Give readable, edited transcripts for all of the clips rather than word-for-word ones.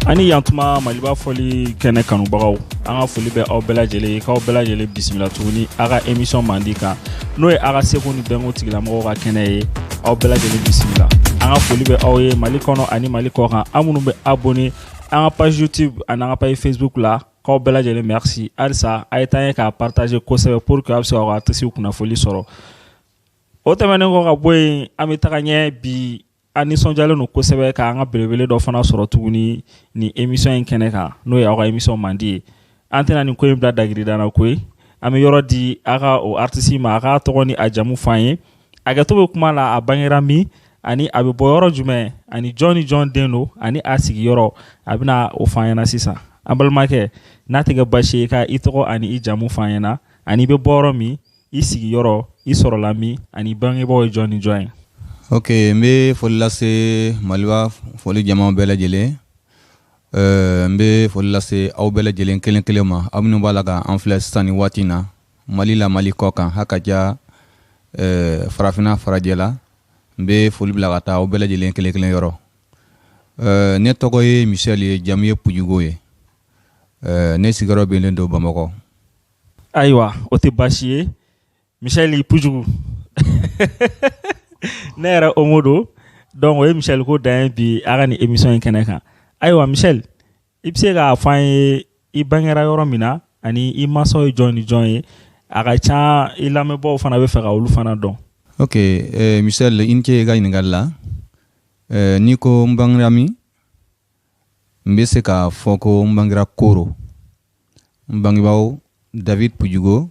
ani yantuma Maliba foli kɛnɛ kanubagaw an ka foli bɛ aw bɛɛ lajɛlen k'aw bɛɛ lajɛlen bisimila tuguni a ka émission mandi kan n'o ye a ka seko ni dɔnko tigilamɔgɔw ka kɛnɛ ye aw bɛɛ lajɛlen bisimila an ka foli bɛ aw ye Mali kɔnɔ ani Mali kɔ kan an minnu bɛ abonné an ka page YouTube ani an ka page Facebook la k'aw bɛɛ lajɛlen merci halisa a ye taa ye k'a partager kosɛbɛ pour que a bɛ se k'aw ka artiste kunnafoli sɔrɔ o tɛmɛnen kɔ ka bɔ yen an bɛ taga ɲɛ bi a nisɔndiyalen don kosɛbɛ k'an ka belebele dɔ fana sɔrɔ tuguni ni émission in kɛnɛ kan n'o ye aw ka émission mandi ye an tɛna nin ko in bila dagirida na koyi an bɛ yɔrɔ di a ka o artiste ma a ka tɔgɔ ni a jamu f'an ye a kɛtɔ bɛ kuma la a bangera min ani a bɛ bɔ yɔrɔ jumɛn ani jɔn ni jɔn den don ani a sigiyɔrɔ a bɛna o f'an ɲɛna sisan an balimakɛ n'a tɛ kɛ baasi ye ka i tɔgɔ ani i jamu f'an ɲɛna ani i bɛ bɔ yɔrɔ min i sigiyɔrɔ i sɔrɔla min ani bangebaaw ye jɔn ni jɔn ye. Ok, n bɛ foli lase Maliba foli jama bɛɛ lajɛlen n bɛ foli lase aw bɛɛ lajɛlen kelen kelen ma aw minnu b'a la ka an filɛ sisan ni waati in na Mali la Mali kɔ kan hakaja farafinna farajɛ la n bɛ foli bila ka taa aw bɛɛ lajɛlen kelen kelen yɔrɔ ne tɔgɔ ye Michel ye jamu ye Pujugo ye ne sigiyɔrɔ bɛnnen don Bamakɔ. Ayiwa o tɛ baasi ye Michel Pujugu ne yɛrɛ Omo don donc o ye Michel ko dan ye bi a ka ni émission in kɛnɛ kan ayiwa Michel i bɛ se k'a fɔ an ye i bangera yɔrɔ min na ani i mansaw ye jɔn ni jɔn ye a ka ca i lamɛnbaaw fana bɛ fɛ ka olu fana dɔn. Ok Michel i ni ce i ka ɲininkali la n'i ko n bangera min n bɛ se k'a fɔ ko n bangera Koro n bangebaaw David Pujugo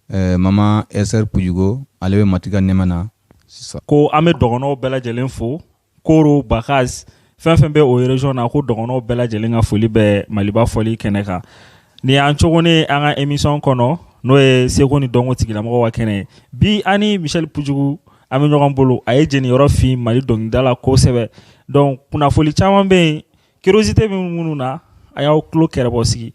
mama Esther Pujugo ale bɛ Matiga nɛma na. Ko an bɛ dɔgɔnɔw bɛɛ lajɛlen fo Koro Bakaz fɛn fɛn bɛ o région na ko dɔgɔnɔw bɛɛ lajɛlen ka foli bɛ Maliba foli kɛnɛ kan ni y'an cogo ni an ka émission kɔnɔ n'o ye seko ni dɔnko tigilamɔgɔw ka kɛnɛ ye bi ani Michel Pujugu an bɛ ɲɔgɔn bolo a ye jeniyɔrɔ fin Mali dɔnkilida la kosɛbɛ donc kunnafoli caman bɛ yen curiosité bɛ minnu na a y'aw tulo kɛrɛbɔ sigi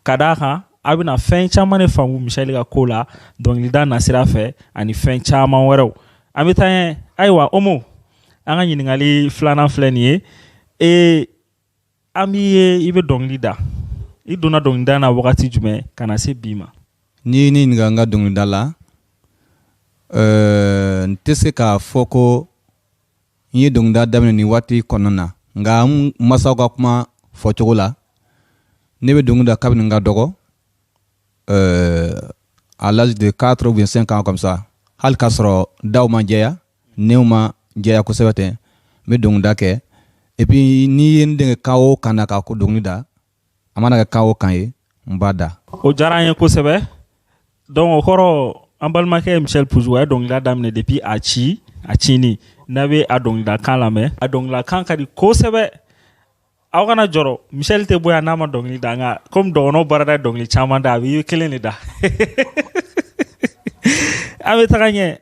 ka d'a kan a bɛna fɛn caman de faamu Michel ka ko la dɔnkilida nasira fɛ ani fɛn caman wɛrɛw an bɛ taa ɲɛ ayiwa Omo an ka ɲininkali filanan filɛ nin ye an b'i ye i bɛ dɔnkili da i donna dɔnkilida na wagati jumɛn ka na se bi ma. N'i ni ɲininka n ka dɔnkilida la n tɛ se k'a fɔ ko n ye dɔnkilida daminɛ nin waati kɔnɔna na nka n masaw ka kuma fɔcogo la ne bɛ dɔnkilida kabini n ka dɔgɔ à l'âge de 4 ou bien 5 ans comme ça hali k'a sɔrɔ daw ma jɛya new ma jɛya kosɛbɛ tɛ n bɛ dɔnkilida kɛ et puis n'i ye n dege kan o kan na k'a ko dɔnkili da a mana kɛ kan o kan ye n b'a da. O diyara an ye kosɛbɛ donc o kɔrɔ an balimakɛ Michel Pujugu a ye dɔnkilida daminɛ depuis a cini n'a bɛ a dɔnkilida kan lamɛn a dɔnkilida kan ka di kosɛbɛ aw kana jɔrɔ Michel tɛ bɔ yan n'a ma dɔnkili da nka comme dɔgɔnɔw baara da dɔnkili caman da a bɛ i kelen de da an bɛ taga ɲɛ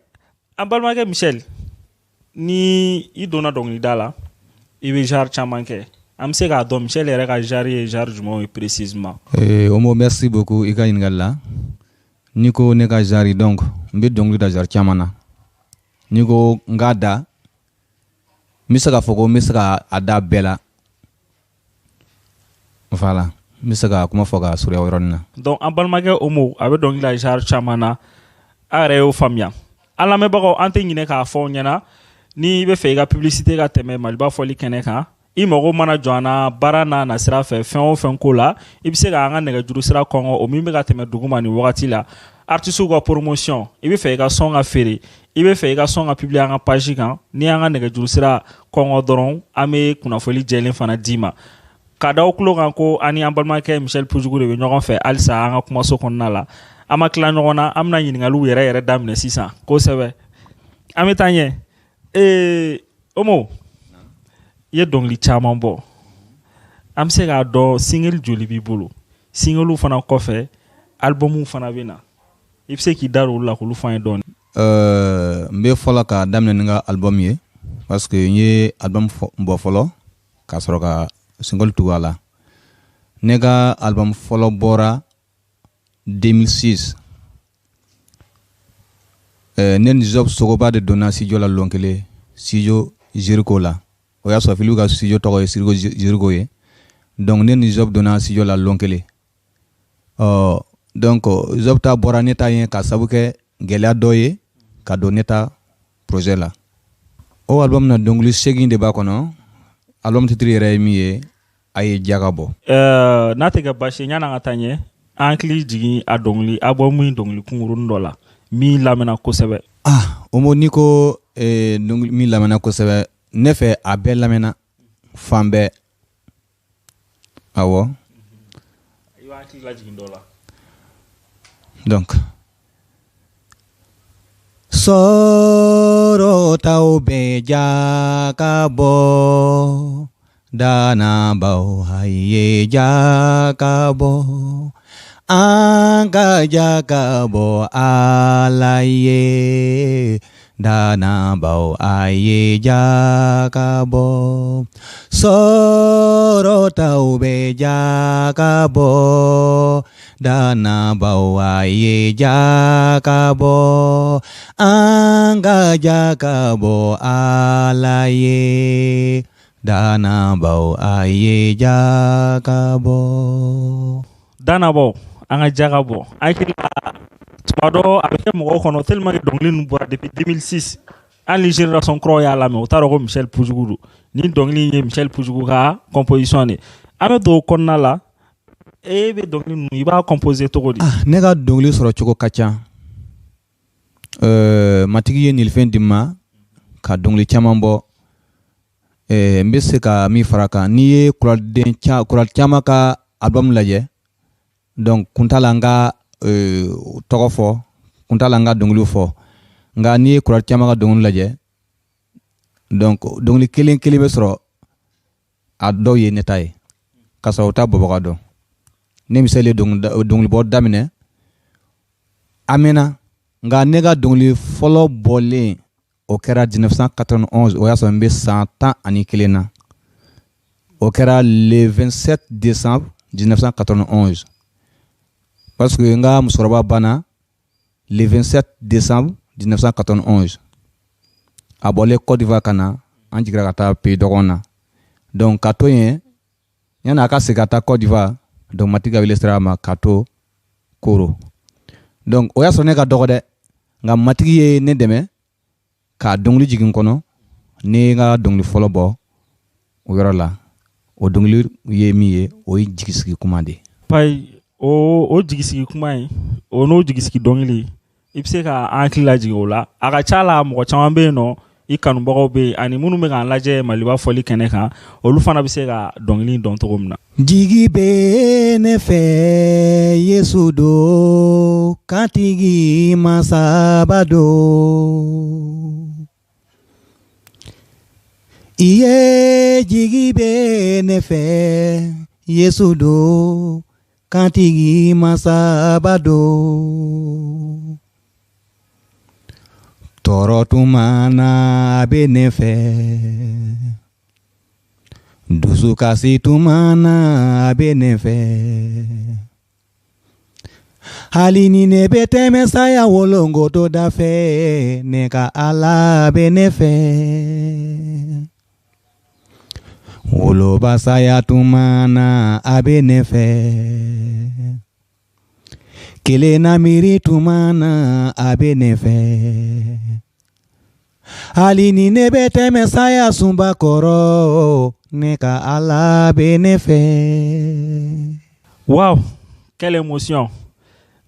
an balimakɛ Michel ni i donna dɔnkilida la i bɛ genre caman kɛ an bɛ se k'a dɔn Michel yɛrɛ ka genre ye genre jumɛn ye précisément. Omo merci beaucoup i ka ɲininkali la n'i ko ne ka genre donc n bɛ dɔnkili da genre caman na n'i ko n k'a da n bɛ se k'a fɔ ko n bɛ se k'a da bɛɛ la voilà n bɛ se ka kuma fɔ ka surunya o yɔrɔnin na. donc an balimakɛ Omo a bɛ dɔnkili da genre caman na a yɛrɛ y'o faamuya an lamɛnbagaw an tɛ ɲinɛ k'a fɔ ɲɛna ni i bɛ fɛ i ka publicité ka tɛmɛ Maliba fɔli kɛnɛ kan i mago mana jɔ an na baara n'a nasira fɛ fɛn o fɛn ko la i bɛ se k'an ka nɛgɛjuru sira kɔngɔ o min bɛ ka tɛmɛ duguma nin wagati la artistes ka promotion i bɛ fɛ i ka son ka feere i bɛ fɛ i ka son ka publier an ka page kan ni y'an ka nɛgɛjuru sira kɔngɔ dɔrɔn an bɛ kunnafoli jɛlen fana d'i ma ka da aw tulo kan ko ani an balimakɛ Michel Pujugu de bɛ ɲɔgɔn fɛ halisa an ka kumaso kɔnɔna la an ma tila ɲɔgɔn na an bɛna ɲininkaliw yɛrɛ daminɛ sisan kosɛbɛ an bɛ taa ɲɛ Omo i ye dɔnkili caman bɔ an bɛ se k'a dɔn single joli b'i bolo singlew fana kɔfɛ albumw fana bɛ na i bɛ se k'i da olu la k'olu fɔ an ye dɔɔnin. N bɛ fɔlɔ k'a daminɛ ni n ka album ye parce que n ye album bɔ fɔlɔ ka sɔrɔ ka single tugu a la ne ka album fɔlɔ bɔra 2006 ne ni Job Sogoba de donna studio la lon kelen studio Jericho la o y'a sɔrɔ filiw ka studio tɔgɔ ye Jericho ye donc ne ni Job donna studio la lonkele donc Job ta bora neta yen ka sabu ke gɛlɛya dɔ ye ka don neta projet la o album na dongli segin de ba kɔnɔ album titre yɛrɛ ye min ye a ye jaga bɔ n'a tɛ kɛ basi ɲana ka taa ɲɛ an hakili jigin a dɔnkili album in dɔnkili kunkurunin dɔ la min lamɛnna kosɛbɛ o mo ni ko dɔnkili min lamɛnna kosɛbɛ ne fɛ a bɛɛ lamɛnna fan bɛɛ awɔ i b'a hakili lajigin dɔ la donc soro tau beja kabo dana bau haye jakabo anga jakabo alaye dana bau aye jakabo soro tau beja kabo dana bawa ye jakabo anga jakabo alaye dana bawa ye jakabo anga jakabo akili tubado avec mo kono tellement que dongli nu boire depuis 2006 en les génération croya la mais otaro ko Michel Poujougou ni dongli ye Michel Poujougou ka composition ni ame do konna la e be dongli nu iba composer to di ne ga dongli soro choko kacha matigi ye nilfen dimma ka dongli chamambo mbese ka mi faraka ni ye kural chama ka album laje donc kuntalanga togofo kuntalanga dongli fo nga ni ye kural chama ka dongli laje donc dongli kelen be soro ado ye netaye kasa uta bobogado ne misale dongli bo damine amena nga nega dongli folo bolé au kera 1991 o yaso mbe 100 ans ani kelena au kera le 27 décembre 1991 parce que nga musoroba bana le 27 décembre 1991 abole Côte d'Ivoire kana anjigra kata pays dogona donc katoyen yana ka segata Côte d'Ivoire donc matiga vilestra ma kato koro donc oya sonne ka dogode nga matigi ye ne deme ka dongli jigin kono ne nga dongli folo bo o yoro la o dongli ye mi ye o jigisigi kumande pay o jigisigi kumai o no jigisigi dongli ipse ka ankli la jigola aga chala mo chama be no i kanu bago be ani munu me kan laje maliba foli kene kan olu fana bi se ka dongli don to gomna jigi be ne fe yesu do katigi masabado iye jigi be ne fe yesu do katigi masabado toro tumana benefe dusu kasi tumana benefe halini ne beteme saya wolongo to dafe neka ala benefe wolo basaya tumana abenefe kele na miri tumana abenefe halini ne beteme saya sumba koro neka ala benefe. Wow, quelle émotion.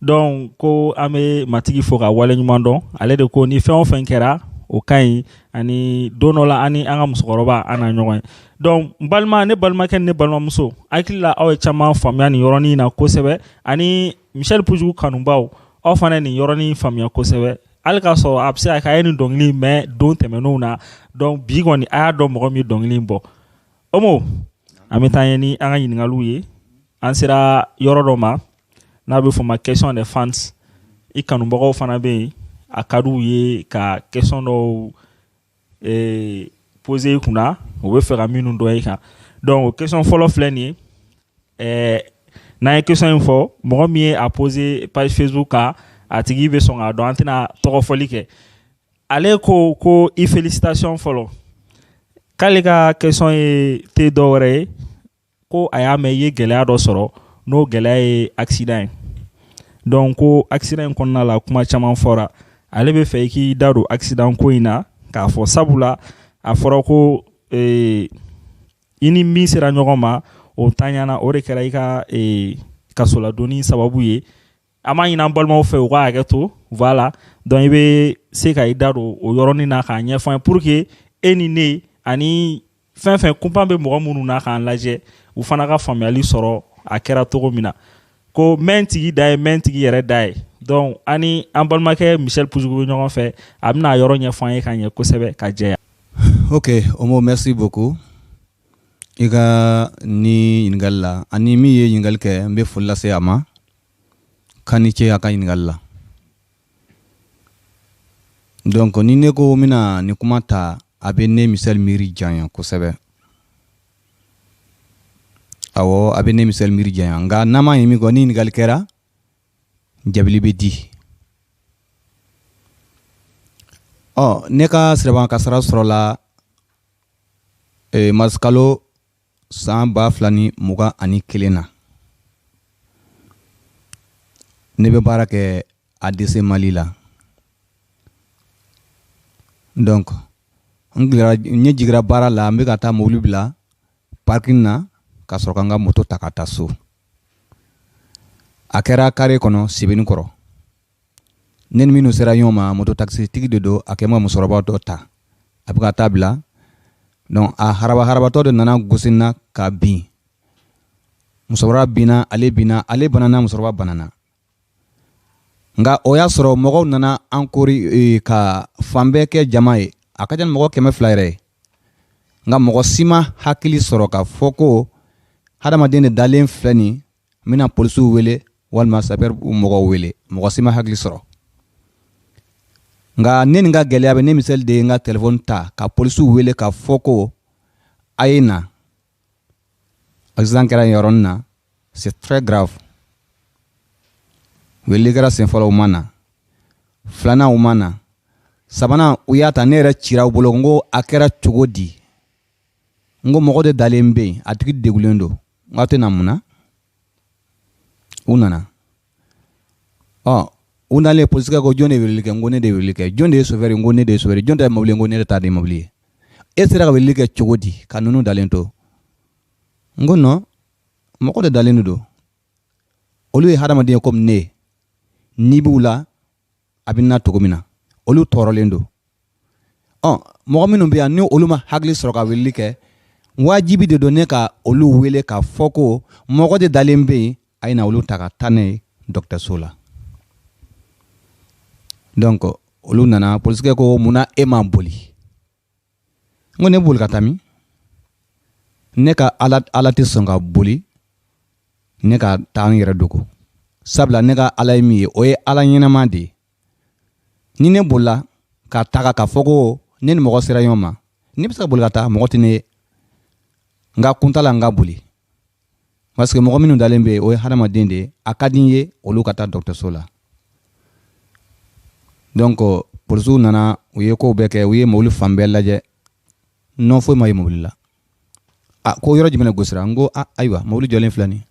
Donc ko ame matigi foka wale nyumando ale de ko ni fɛn o fɛn kɛra o kaɲi ani donola ani anga musokɔrɔba ana ɲɔgɔn. Donc balma ne balimakɛ ne balimamuso hakili la aw ye caman faamuya nin yɔrɔnin na kosɛbɛ ani Michel Poujougou kanubaw aw fana nin yɔrɔnin faamuya kosɛbɛ hali k'a sɔrɔ a bɛ se ka ye nin dɔnkili mɛn don tɛmɛnenw na donc bi kɔni a y'a dɔn mɔgɔ min dɔnkili bɔ Omo an bɛ taa ni an ka ɲininkaliw ye an sera yɔrɔ dɔ ma n'a bɛ fɔ ma question des fans i kanubagaw fana bɛ yen a ka d'u ye ka question dɔw poser i kunna u bɛ fɛ ka minnu dɔn i kan donc question fɔlɔ filɛ nin ye n'an ye question in fɔ mɔgɔ min ye a poser page Facebook kan a tigi bɛ sɔn k'a dɔn an tɛna tɔgɔfɔli kɛ ale ko i félicitation fɔlɔ k'ale ka question ye tɛ dɔwɛrɛ ye ko a y'a mɛn i ye gɛlɛya dɔ sɔrɔ n'o gɛlɛya ye accident ye donc ko accident in kɔnɔna la kuma caman fɔra ale bɛ fɛ i k'i da don accident ko in na k'a fɔ sabula a fɔra ko i ni min sera ɲɔgɔn ma o taɲana o de kɛra i ka kasoladonni sababu ye an b'a ɲini an balimaw fɛ u ka hakɛ to voilà donc i bɛ se ka i da don o yɔrɔnin na k'a ɲɛfɔ an ye pour que e ni ne ani fɛn fɛn kunpan bɛ mɔgɔ minnu na k'an lajɛ u fana ka faamuyali sɔrɔ a kɛra cogo min na ko mɛn tigi da ye mɛn tigi yɛrɛ da ye donc ani an balimakɛ Michel Pujugu ɲɔgɔn fɛ a bɛna a yɔrɔ ɲɛfɔ an ye ka ɲɛ kosɛbɛ ka jɛya. Ok, Omo, merci beaucoup. I ka ni ɲininkali la ani min ye ɲininkali kɛ n bɛ foli lase a ma k'a ni ce a ka ɲininkali la. Donc ni ne ko n bɛna nin kuma ta a bɛ ne Michel miiri janya kosɛbɛ. Awɔ a bɛ ne Michel miiri janya nka n'an m'a ye min kɔ ni ɲininkali kɛra jabili bɛ di. Ne ka siraban kasara sɔrɔla marisikalo san 2021 na. Ne bɛ baara kɛ ADC Mali la. Donc n ye jigira baara la n bɛ ka taa mobili bila parking na ka sɔrɔ ka n ka moto ta ka taa so. A kɛra carré kɔnɔ Sebenikɔrɔ. Ne ni minnu sera ɲɔgɔn ma moto taxi tigi de don a kɛ ma musokɔrɔba dɔ ta a bɛ ka taa bila donc a harabatɔ de nana gosi n na ka bin. Musokɔrɔba binna ale banana musokɔrɔba banana. Nka o y'a sɔrɔ mɔgɔw nana encore ka fan bɛɛ kɛ jama ye a ka ca ni mɔgɔ 200 yɛrɛ ye. Nka mɔgɔ si ma hakili sɔrɔ ka fɔ ko hadamaden de dalen filɛ nin n bɛna polisiw wele walima sapeur mɔgɔw wele mɔgɔ si ma hakili sɔrɔ. Nka ne nin ka gɛlɛya bɛ ne Michel de ye n ka téléphone ta ka polisiw wele ka fɔ ko a ye na accident kɛra yen yɔrɔnin na c'est très grave. Wele kɛra sen fɔlɔ u ma na filanan u ma na sabanan u y'a ta ne yɛrɛ cira u bolo n ko a kɛra cogo di n ko mɔgɔ de dalen bɛ yen a tigi degulen don n k'aw tɛ na mun na u nana u nalen polisikɛ ko jɔn de ye weleli kɛ n ko ne de ye weleli kɛ jɔn de ye chauffeur n ko ne de ye chauffeur jɔn ta ye mobili n ko ne de ta de ye mobili ye e sera ka weleli kɛ cogo di ka ninnu dalen to n ko non mɔgɔ de dalen don olu ye hadamaden ye comme ne n'i b'u la a bɛ na cogo min na olu tɔɔrɔlen don mɔgɔ minnu bɛ yan ni olu ma hakili sɔrɔ ka weleli kɛ wajibi de don ne ka olu wele ka fɔ ko mɔgɔ de dalen bɛ yen a ye na olu ta ka taa n'a ye dɔgɔtɔrɔso la. Donc olu nana polisikɛ ko munna e ma boli n ko ne boli ka taa min ne ka ala tɛ sɔn ka boli ne ka taa n yɛrɛ dogo sabula ne ka ala ye min ye o ye ala ɲɛnama de ye ni ne bolila ka taga ka fɔ ko ne ni mɔgɔ sera ɲɔgɔn ma ne bɛ se ka boli ka taa mɔgɔ tɛ ne ye n ka kuntala n ka boli parce que mɔgɔ minnu dalen bɛ yen o ye hadamaden de ye a ka di n ye olu ka taa dɔgɔtɔrɔso la. Donc polisiw nana u ye kow bɛɛ kɛ u ye mobili fan bɛɛ lajɛ non foyi ma ye mobili la ko yɔrɔ jumɛn gosira n ko ayiwa mobili jɔlen filɛ nin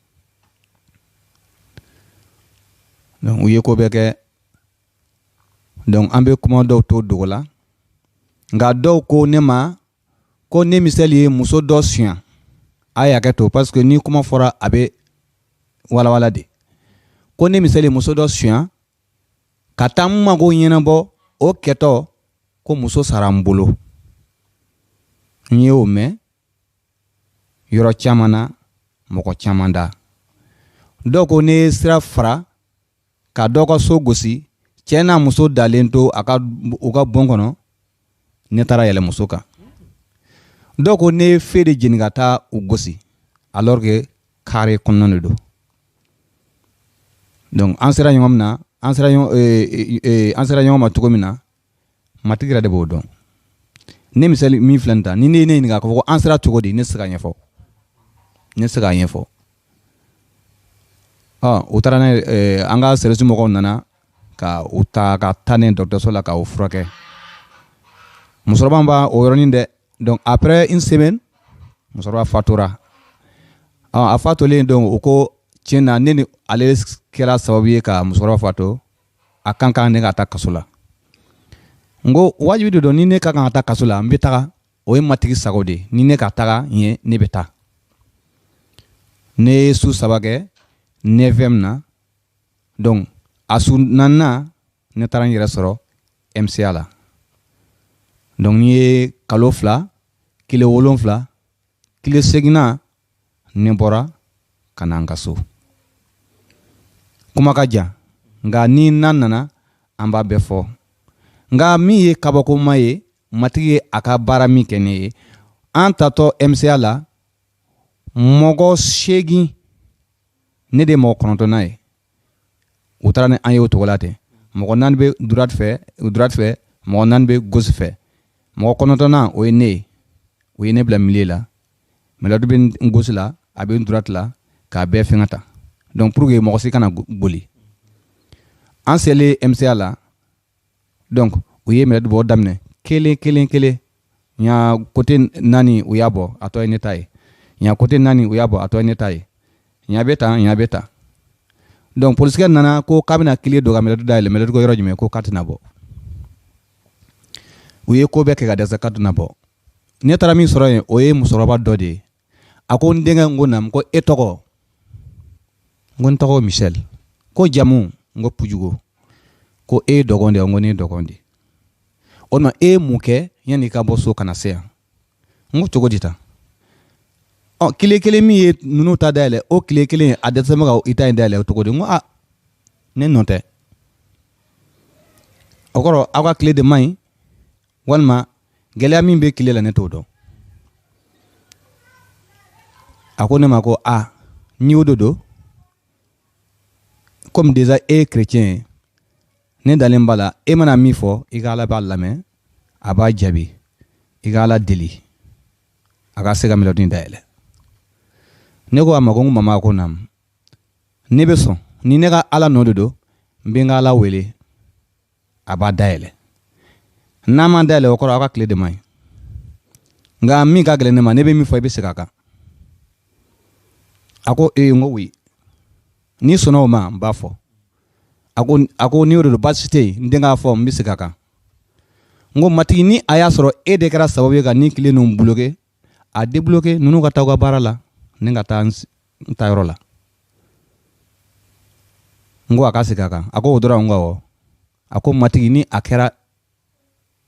donc u ye ko bɛɛ kɛ donc an bɛ kuma dɔw to dogo la nka dɔw ko ne ma ko ne Michel ye muso dɔ suɲɛ a ye hakɛ to parce que ni kuma fɔra a bɛ walawala de ko ne Michel ye muso dɔ suɲɛ ka taa n mago ɲɛnabɔ o kɛtɔ ko muso sara n bolo n ye o mɛn yɔrɔ caman na mɔgɔ caman da dɔw ko ne ye sira fara ka dɔw ka so gosi cɛ n'a muso dalen to u ka bon kɔnɔ ne taara yɛlɛ muso kan dɔw ko ne ye fe de jeni ka taa u gosi alors que carré kɔnɔna de don donc an sera ɲɔgɔn min na an sera ɲɔgɔn ma cogo min na matigi yɛrɛ de b'o dɔn ne Michel min filɛ nin ta ni ne ye ne ɲininka k'a fɔ ko an sera cogo di ne tɛ se k'a ɲɛfɔ u taara n'a ye an ka service mɔgɔw nana ka u ta ka taa n'a ye dɔgɔtɔrɔso la ka o furakɛ musokɔrɔba b'a o yɔrɔnin dɛ donc après une semaine musokɔrɔba fatura a fatolen donc o ko tiɲɛna ne ni ale kɛra sababu ye ka musokɔrɔba fato a kan kan ne ka taa kaso la n ko wajibi de don ni ne ka kan ka taa kaso la n bɛ taga o ye matigi sago de ni ne ka taga ɲɛ ne bɛ taa ne ye su 3 kɛ 9e na donc a su 4nan ne taara n yɛrɛ sɔrɔ MCA la donc ni ye kalo 2 kile 7 kile 8nan ne bɔra ka na n ka so kuma ka jan nka ni na nana an b'a bɛɛ fɔ nka min ye kabakoma ye matigi ye a ka baara min kɛ ne ye an tatɔ MCA la mɔgɔ 8 ne de mɔgɔ 9nan ye u taara ni an ye o cogo la ten mɔgɔ 4 bɛ droite fɛ mɔgɔ 4 bɛ gauche fɛ mɔgɔ 9nan o ye ne ye o ye ne bila milieu la Meladu bɛ gauche la a bɛ droite la k'a bɛɛ fɛngɛ ta donc pour que mɔgɔ si kana boli an selen MCA la donc u ye Meladu bɔ daminɛ kelen nya côté 4 u y'a bɔ a tɔ ye ne ta ye nya côté 4 u y'a bɔ a tɔ ye ne ta ye nya bɛ ta donc polisikɛ nana ko k'a bɛna clé dɔ ka Meladu dayɛlɛ Meladu ko yɔrɔ jumɛn ko k'a tɛna bɔ u ye ko bɛɛ kɛ ka dɛsɛ k'a tɛna bɔ ne taara min sɔrɔ yen o ye musokɔrɔba dɔ de ye a ko n denkɛ n ko nam ko e tɔgɔ n ko n tɔgɔ Michel ko jamu n ko Pujugo ko e dɔgɔn de n ko ne dɔgɔn de o tuma e mun kɛ yanni i ka bɔ so kana se yan n ko cogo di tan kile kelen min ye ninnu ta dayɛlɛ o kile kelen a dɛsɛ bɛ ka i ta in dayɛlɛ o cogo di n ko ne nɔ tɛ o kɔrɔ aw ka tile de man ɲi walima gɛlɛya min bɛ tile la ne t'o dɔn a ko ne ma ko ni o do comme déjà e ye chrétien ye ne dalen b'a la e mana min fɔ i ka Ala b'a lamɛn a b'a jaabi i ka Ala deli a ka se ka Meladu dayɛlɛ ne ko a ma ko n mama ko nam ne bɛ sɔn ni ne ka Ala nɔ de don n bɛ n ka Ala wele a b'a dayɛlɛ n'a ma dayɛlɛ o kɔrɔ aw ka tile de man ɲi nka min ka gɛlɛn ne ma ne bɛ min fɔ i bɛ segin a kan a ko n ko oui ni sɔnna o ma n b'a fɔ a ko ni o de don baasi tɛ yen n den k'a fɔ n bɛ segin a kan n ko matigi ni a y'a sɔrɔ e de kɛra sababu ye ka ni tile ninnu bloqué a débloqué ninnu ka taa u ka baara la ne ka taa n ta yɔrɔ la n ko a ka segin a kan a ko o dɔrɔn n ko awɔ a ko matigi ni a kɛra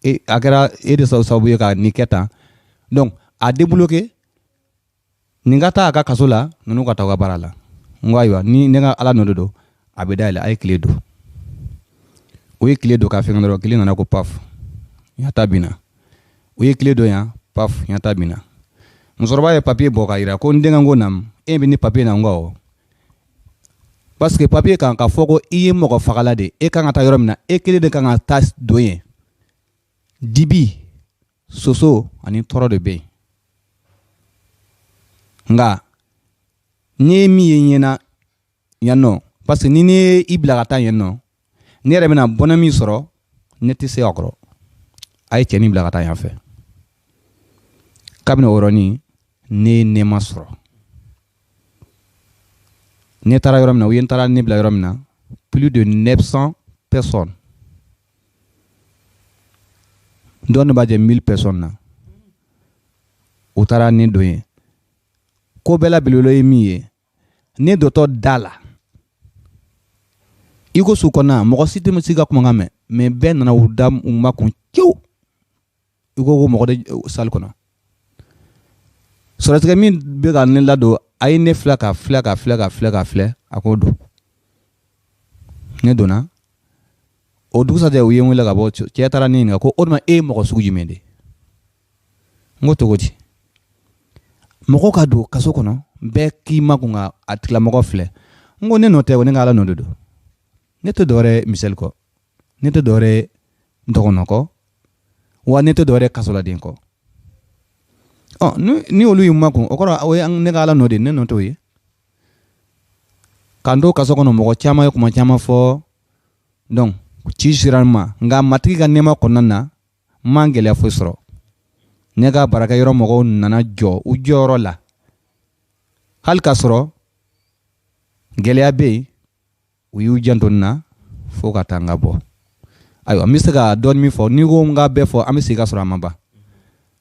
e de sababu ye ka nin kɛ tan donc a débloqué nin ka taa a ka kaso la ninnu ka taa u ka baara la n ko ayiwa ni ne ka Ala nɔ de don a bɛ dayɛlɛ a ye tile don o ye tile don k'a fɛngɛ dɔrɔn tile nana ko paf ɲata binna o ye tile don yan paf ɲata binna musokɔrɔba ye papier bɔ k'a jira ko n denkɛ ko nam e bɛ ni papier na n ko awɔ parce que papier kan ka fɔ ko i ye mɔgɔ fagala de e kan ka taa yɔrɔ min na e kelen de kan ka taa don yen dibi soso ani tɔɔrɔ de bɛ yen nka ni ye min ye n ɲɛna yan nɔ parce que ni ne ye i bila ka taa yen nɔ ne yɛrɛ bɛna bɔnɛ min sɔrɔ ne tɛ se a kɔrɔ a ye cɛnin bila ka taa yan fɛ kabini o yɔrɔnin ne ye nɛɛma sɔrɔ ne taara yɔrɔ min na u ye n taara ne bila yɔrɔ min na plus de 900 personnes dɔɔni b'a jɛ 1000 personnes na u taara ne don yen ko bɛɛ la belebele ye min ye ne dɔtɔ da la i ko su kɔnɔna mɔgɔ si tɛ se ka kumakan mɛn mais bɛɛ nana u da u makun cew i ko mɔgɔ de salle kɔnɔ sɔrɔtigɛ min bɛ ka ne ladon a ye ne filɛ ka filɛ a k'o don ne donna o dugusajɛ u ye n wele ka bɔ cɛ taara ne ɲininka ko o tuma e ye mɔgɔ sugu jumɛn de n ko cogo di mɔgɔ ka don kaso kɔnɔ bɛɛ k'i makun ka a tigilamɔgɔ filɛ n ko ne nɔ tɛ o ne ka Ala nɔ de don ne tɛ dɔwɛrɛ Michel kɔ ne tɛ dɔwɛrɛ dɔgɔnɔ kɔ wa ne tɛ dɔwɛrɛ kasoladen kɔ ni olu y'u makun o kɔrɔ o ye ne ka Ala nɔ de ne nɔ t'o ye k'an to kaso kɔnɔ mɔgɔ caman ye kuma caman fɔ donc ci sera n ma nka matigi ka nɛɛma kɔnɔna na n ma gɛlɛya foyi sɔrɔ ne ka baarakɛyɔrɔ mɔgɔw nana jɔ u jɔyɔrɔ la hali k'a sɔrɔ gɛlɛya bɛ yen u y'u janto nin na fo ka taa n ka bɔ ayiwa n bɛ se ka dɔɔni min fɔ n'i ko n ka bɛɛ fɔ an bɛ segin ka sɔrɔ a ma ban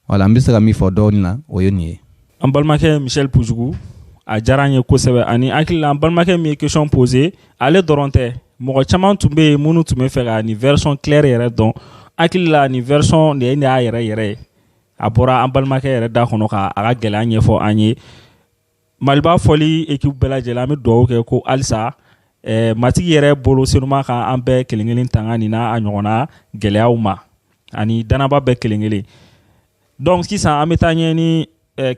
wala n bɛ se ka min fɔ dɔɔni la o ye nin ye. an balimakɛ Michel Pujugu a diyara n ye kosɛbɛ ani hakili la an balimakɛ min ye question posé ale dɔrɔn tɛ mɔgɔ caman tun bɛ yen minnu tun bɛ fɛ ka nin version claire yɛrɛ dɔn hakili la nin version de ye ne y'a yɛrɛ yɛrɛ ye a bɔra an balimakɛ yɛrɛ da kɔnɔ ka a ka gɛlɛya ɲɛfɔ an ye Maliba fɔli équipe bɛɛ lajɛlen an bɛ dugawu kɛ ko halisa matigi yɛrɛ bolo senuma kan an bɛɛ kelen kelen tanga nin n'a a ɲɔgɔnna gɛlɛyaw ma ani danaba bɛɛ kelen kelen donc sisan an bɛ taa ɲɛ ni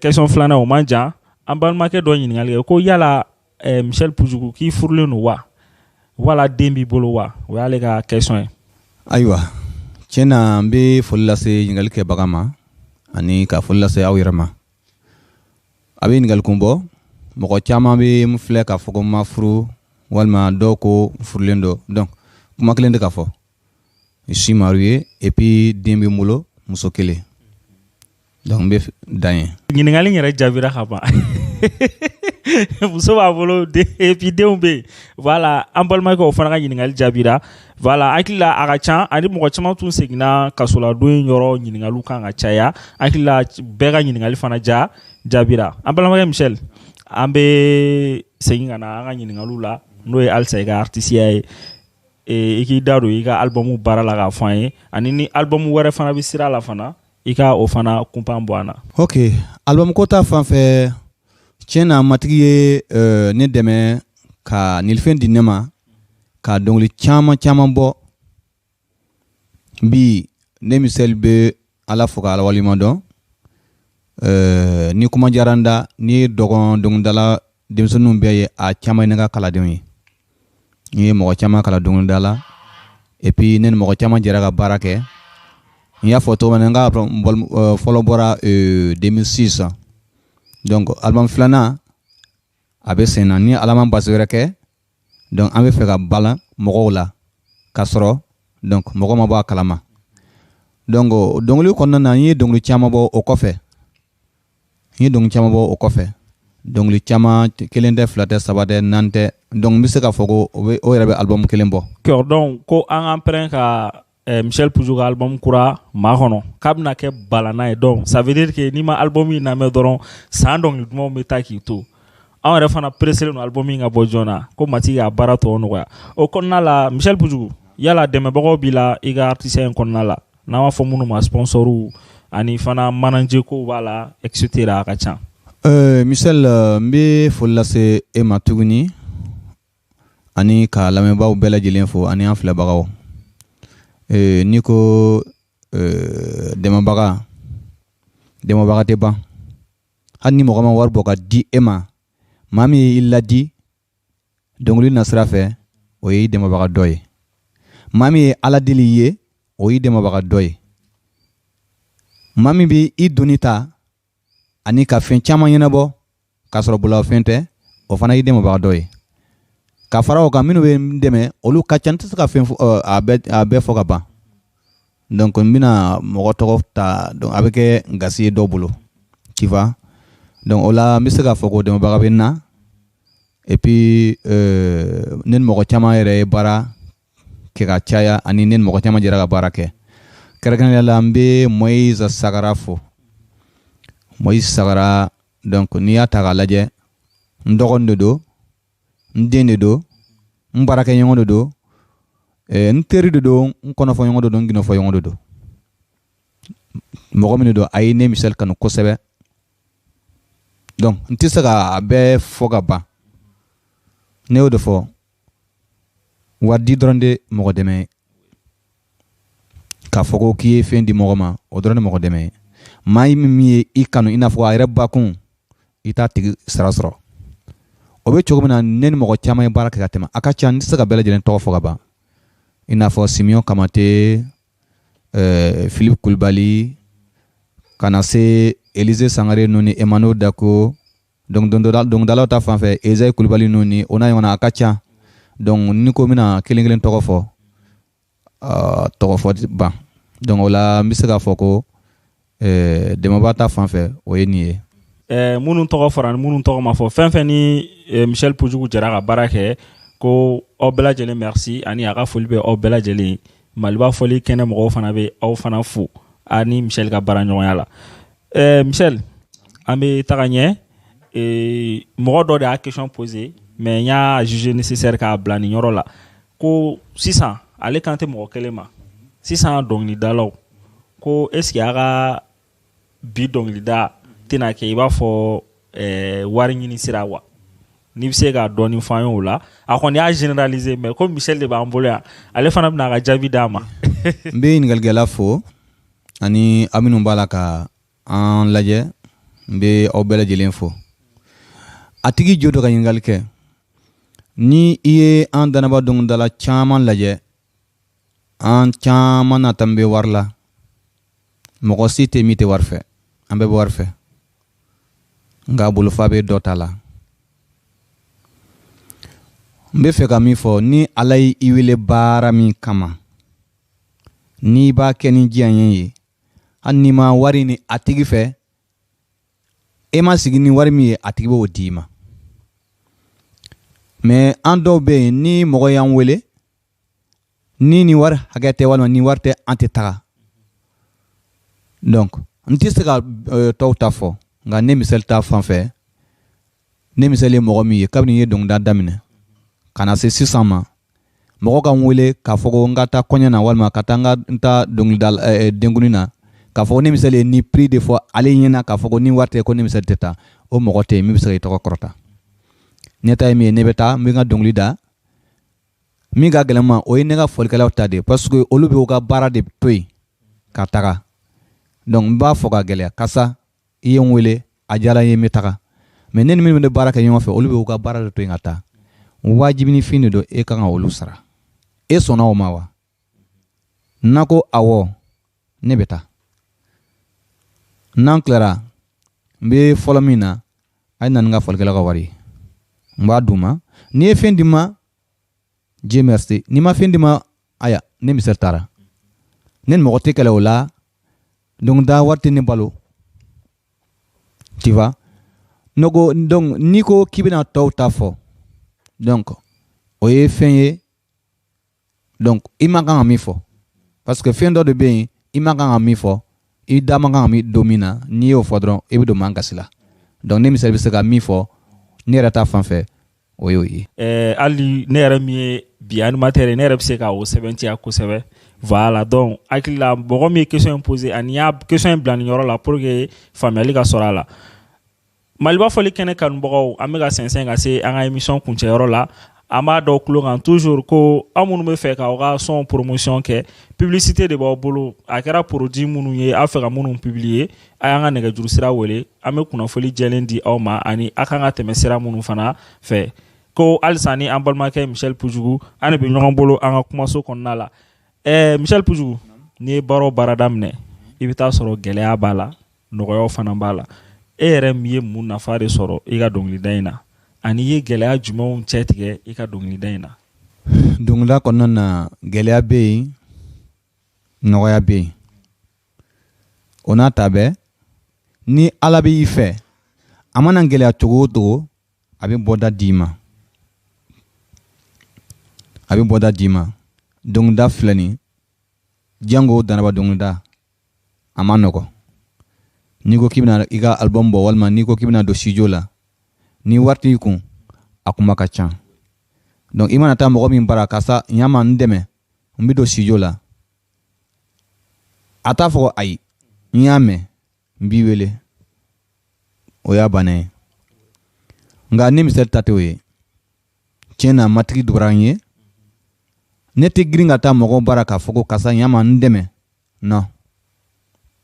question filanan o man jan an balimakɛ dɔ ɲininkali kɛ ko yala Michel Pujugu k'i furulen don wa wala den b'i bolo wa o y'ale ka question ye. ayiwa tiɲɛ na n bɛ foli lase ɲininkali kɛbaga ma ani ka foli lase aw yɛrɛ ma a bɛ ɲininkali kun bɔ mɔgɔ caman bɛ n filɛ k'a fɔ ko n ma furu walima dɔw ko n furulen don donc kuma kelen tɛ ka fɔ je suis marié et puis den bɛ n bolo muso kelen donc n bɛ dan ye. ɲininkali in yɛrɛ jaabira ka ban muso b'a bolo et puis denw bɛ yen voilà an balimakɛ o fana ka ɲininkali jaabira voilà hakili la a ka ca ani mɔgɔ caman tun seginna kasoladon yɔrɔ ɲininkaliw kan ka caya hakili la bɛɛ ka ɲininkali fana jaabira an balimakɛ Michel an bɛ segin ka na an ka ɲininkaliw la n'o ye halisa i ka artisiya ye i k'i da don i ka albumu baara la k'a fɔ an ye ani ni albumu wɛrɛ fana bɛ sira la fana i ka o fana kunpan bɔ an na. ok albumu ko ta fan fɛ tiɲɛ na matigi ye ne dɛmɛ ka nilifɛn di ne ma ka dɔnkili caman caman bɔ bi ne Michel bɛ ala fo ka ala waleɲuman dɔn ni kuma diyara n da ni ye dɔnkilidala denmisɛnninw bɛɛ ye a caman ye ne ka kalandenw ye n ye mɔgɔ caman kalan dɔnkilida la et puis ne ni mɔgɔ caman jɛra ka baara kɛ n y'a fɔ cogo min na n ka fɔlɔ bɔra 2006 donc album filanan a bɛ sen na ni ala ma basi wɛrɛ kɛ donc an bɛ fɛ ka balan mɔgɔw la ka sɔrɔ donc mɔgɔ ma bɔ a kalama donc dɔnkili kɔnɔna na n ye dɔnkili caman bɔ o kɔfɛ dɔnkili caman kelen tɛ fila tɛ saba tɛ naani tɛ donc n bɛ se k'a fɔ ko o yɛrɛ bɛ album kelen bɔ. donc ko an k'an pɛrɛn ka Michel Pujugu ka album kura maa kɔnɔ k'a bɛna kɛ balana ye donc ça veut dire que n'i ma album in lamɛn dɔrɔn san dɔnkili dumanw bɛ taa k'i to anw yɛrɛ fana presselen don album in ka bɔ joona ko matigi y'a baara tɔ nɔgɔya o kɔnɔna la Michel Pujugu yala dɛmɛbagaw b'i la i ka artisiya in kɔnɔna la n'an b'a fɔ minnu ma sponsoriw ani fana managerkow b'a la etc a ka ca. Michel n bɛ foli lase e ma tuguni ani ka lamɛnbaaw bɛɛ lajɛlen fo ani an filɛbagaw n'i ko dɛmɛbaga tɛ ban hali ni mɔgɔ ma wari bɔ ka di e ma maa min y'i ladi dɔnkili na sira fɛ o ye i dɛmɛbaga dɔ ye maa min ye ala deli i ye o y'i dɛmɛbaga dɔ ye maa min bɛ i donni ta ani ka fɛn caman ɲɛnabɔ k'a sɔrɔ bolofɛn tɛ o fana y'i dɛmɛbaga dɔ ye ka fara o kan minnu bɛ n dɛmɛ olu ka ca n tɛ se ka fɛn a bɛɛ fɔ ka ban donc n bɛna mɔgɔ tɔgɔ ta donc a bɛ kɛ gasi ye dɔw bolo tu vois donc o la n bɛ se k'a fɔ ko dɛmɛbaga bɛ n na et puis ne ni mɔgɔ caman yɛrɛ ye baara kɛ ka caya ani ne ni mɔgɔ caman jɛra ka baara kɛ kɛrɛnkɛrɛnnenya la n bɛ Moïse Sagara fo Moïse Sagara donc n'i y'a ta k'a lajɛ n dɔgɔnin de don n den de don n baarakɛɲɔgɔn de don n teri de don n kɔnɔfɔɲɔgɔn de don n ginɛfɔɲɔgɔn de don mɔgɔ min de don a ye ne Michel kanu kosɛbɛ donc n tɛ se k'a bɛɛ fɔ ka ban ne y'o de fɔ wari di dɔrɔn de mɔgɔ dɛmɛ ye k'a fɔ ko k'i ye fɛn di mɔgɔ ma o dɔrɔn de mɔgɔ dɛmɛ ye maa min ye i kanu i n'a fɔ a yɛrɛ bakun i t'a tigi sara sɔrɔ o bɛ cogo min na ne ni mɔgɔ caman ye baara kɛ ka tɛmɛ a ka ca n tɛ se ka bɛɛ lajɛlen tɔgɔ fɔ ka ban i n'a fɔ Simion Kamate Philippe Kulibali ka na se Élisée Sangare ninnu ni Emmanuel Dako donc dɔnkilidalaw ta fan fɛ Ezayi Kulibali ninnu ni o n'a ɲɔgɔnna a ka ca donc ni ko n bɛna kelen kelen tɔgɔ fɔ tɔgɔ fɔ ban donc o la n bɛ se k'a fɔ ko dɛmɛbaa ta fan fɛ o ye nin ye. minnu tɔgɔ fɔra ni minnu tɔgɔ ma fɔ fɛn fɛn ni Michel Pujugu jɛra ka baara kɛ ko aw bɛɛ lajɛlen merci ani a ka foli bɛ aw bɛɛ lajɛlen Maliba fɔli kɛnɛ mɔgɔw fana bɛ aw fana fo ani Michel ka baara ɲɔgɔnya la Michel an bɛ taga ɲɛ mɔgɔ dɔ de y'a question posé mais n y'a jugé nécessaire k'a bila nin yɔrɔ la ko sisan ale kan tɛ mɔgɔ kelen ma sisan dɔnkilidalaw ko est ce que a ka bi dɔnkilida tɛna kɛ i b'a fɔ wari ɲini sira wa n'i bɛ se ka dɔɔni fɔ an ye o la a kɔni y'a généraliser mais ko Michel de b'an bolo yan ale fana bɛna a ka jaabi d'a ma. n bɛ ɲininkalinkɛla fo ani aw minnu b'a la ka an lajɛ n bɛ aw bɛɛ lajɛlen fo a tigi jo dɔ ka ɲininkali kɛ ni i ye an danaba dɔnkilidala caman lajɛ an caman nata bɛ wari la mɔgɔ si tɛ min tɛ wari fɛ an bɛɛ bɛ wari fɛ nka bolofa bɛ dɔ ta la n bɛ fɛ ka min fɔ ni ala y'i wele baara min kama n'i b'a kɛ ni diyaɲɛ ye hali n'i ma wari ni a tigi fɛ e ma sigi ni wari min ye a tigi b'o d'i ma mais an dɔw bɛ yen ni mɔgɔ y'an wele ni nin wari hakɛ tɛ walima ni wari tɛ an tɛ taga donc n tɛ se ka tɔw ta fɔ nka ne misali ta fan fɛ ne misali ye mɔgɔ min ye kabini n ye dɔnkilida daminɛ ka na se sisan ma mɔgɔ ka n wele k'a fɔ ko n ka taa kɔɲɔ na walima ka taa n ta dɔnkilida denkundi na k'a fɔ ko ne misali ye ni prix de fɔ ale ɲɛna k'a fɔ ko ni wari tɛ ko ne misali tɛ taa o mɔgɔ tɛ yen min bɛ se ka i tɔgɔ kɔrɔta ne ta ye min ye ne bɛ taa n bɛ n ka dɔnkili da min ka gɛlɛn ma o ye ne ka fɔlikɛlaw ta de parce que olu bɛ u ka baara de to yen ka taga donc n b'a fɔ ka gɛlɛya kasa i ye n wele a diyara n ye n bɛ taga mais ne ni minnu bɛ baara kɛ ɲɔgɔn fɛ olu bɛ u ka baara de to yen ka taa wajibinifin de don e kan ka olu sara e sɔnna o ma wa n'a ko awɔ ne bɛ taa n'an tilara n bɛ fɔlɔ min na a ye na ni n ka fɔlikɛlaw ka wari ye n b'a d'u ma n'i ye fɛn di ma Dieu merci n'i ma fɛn di ma aya ne misɛri taara ne ni mɔgɔ tɛ kɛlɛ o la donc da wari tɛ ne balo tu vois donc n'i ko k'i bɛna tɔw ta fɔ donc o ye fɛn ye donc i ma kan ka min fɔ parce que fɛn dɔ de bɛ yen i ma kan ka min fɔ i da ma kan ka min don min na n'i y'o fɔ dɔrɔn i bɛ don man gasi la donc ne misali bɛ se ka min fɔ ne yɛrɛ ta fan fɛ o y'o ye. hali ne yɛrɛ min ye bi animateur ye ne yɛrɛ bɛ se ka o sɛbɛntiya kosɛbɛ voilà donc hakili la mɔgɔ min ye question in posé ani y'a question in bila nin yɔrɔ la pour que faamuyali ka sɔrɔ a la Maliba fɔli kɛnɛ kanubagaw an bɛ ka sɛnsɛn ka se an ka émission kuncɛyɔrɔ la an b'a dɔw tulo kan toujours ko aw minnu bɛ fɛ k'aw ka son promotion kɛ publicité de b'aw bolo a kɛra produit minnu ye aw fɛ ka minnu publier a y'an ka nɛgɛjuru sira wele an bɛ kunnafoli jɛlen di aw ma ani a kan ka tɛmɛ sira minnu fana fɛ ko halisa ni an balimakɛ Michel Pujugu an de bɛ ɲɔgɔn bolo an ka kumaso kɔnɔna la Michel Pujugu n'i ye baara o baara daminɛ i bɛ taa sɔrɔ gɛlɛya b'a la nɔgɔyaw fana b'a la e yɛrɛ min ye mun nafa de sɔrɔ i ka dɔnkilida in na ani i ye gɛlɛya jumɛnw cɛ tigɛ i ka dɔnkilida in na. Dɔnkilida kɔnɔna na gɛlɛya bɛ yen nɔgɔya bɛ yen o n'a ta bɛɛ ni ala bɛ i fɛ a mana gɛlɛya cogo o cogo a bɛ bɔda d'i ma dɔnkilida filɛ nin jango danaba dɔnkilida a ma nɔgɔ n'i ko k'i bɛna i ka album bɔ walima n'i ko k'i bɛna don studio la ni wari t'i kun a kuma ka ca donc i mana taa mɔgɔ min bara karisa ɲa ma n dɛmɛ n bɛ don studio la a t'a fɔ ko ayi n y'a mɛn n b'i wele o y'a bannen ye nka ne misali ta tɛ o ye tiɲɛ na matigi dugura n ye ne tɛ girin ka taa mɔgɔw bara k'a fɔ ko karisa ɲa ma n dɛmɛ non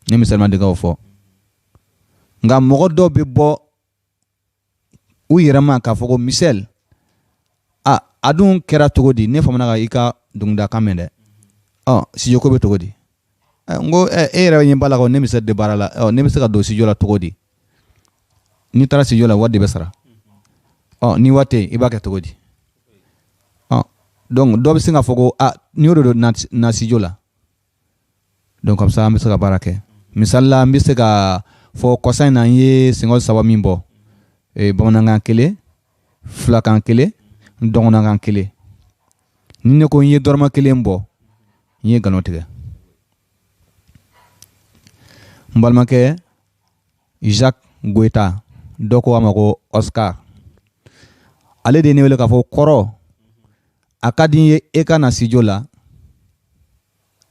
ne misali ma dege o fɔ nka mɔgɔ dɔw bɛ bɔ u yɛrɛ ma k'a fɔ ko Michel a dun kɛra cogo di ne famana ka i ka dɔnkilida kan mɛn dɛ studio ko bɛ cogo di n ko e yɛrɛ ɲɛ b'a la ko ne Michel de baara la ne bɛ se ka don studio la cogo di n'i taara studio la wari de bɛ sara ni wari tɛ yen i b'a kɛ cogo di donc dɔw bɛ se k'a fɔ ko ni y'o de don na studio la donc comme ça an bɛ se ka baara kɛ misali la n bɛ se ka fo kɔsa in na n ye sengɔ saba min bɔ bamanankan kelen filakan kelen dɔgɔnankan kelen ni ne ko n ye dɔrɔmɛ kelen bɔ n ye nkalon tigɛ n balimakɛ Jacques Goita dɔ ko a ma ko Oscar ale de ye ne wele k'a fɔ kɔrɔ a ka di n ye e ka na studio la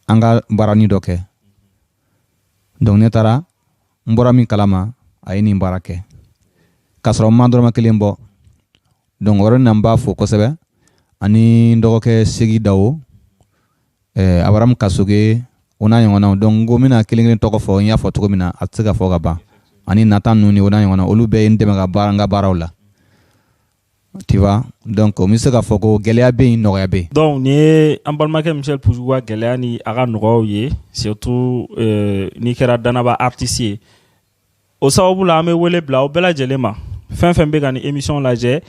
an ka baarani dɔ kɛ donc ne taara n bɔra min kalama a ye nin baara kɛ k'a sɔrɔ n ma dɔrɔmɛ kelen bɔ donc o yɔrɔ na n b'a fo kosɛbɛ ani n dɔgɔkɛ Segi Dawo Abraham Kasoge o n'a ɲɔgɔnnaw donc n ko n bɛna kelen kelen tɔgɔ fɔ n y'a fɔ cogo min na a tɛ se ka fɔ ka ban ani Nathan ninnu ni o n'a ɲɔgɔnna olu bɛɛ ye n dɛmɛ ka baara n ka baaraw la tu vois donc n bɛ se k'a fɔ ko gɛlɛya bɛ yen nɔgɔya bɛ yen. donc nin ye an balimakɛ Michel Pujugu ka gɛlɛya ni a ka nɔgɔyaw ye surtout n'i kɛra danaba artiste ye o sababu la an bɛ wele bila aw bɛɛ lajɛlen ma fɛn fɛn bɛ ka ni émission lajɛ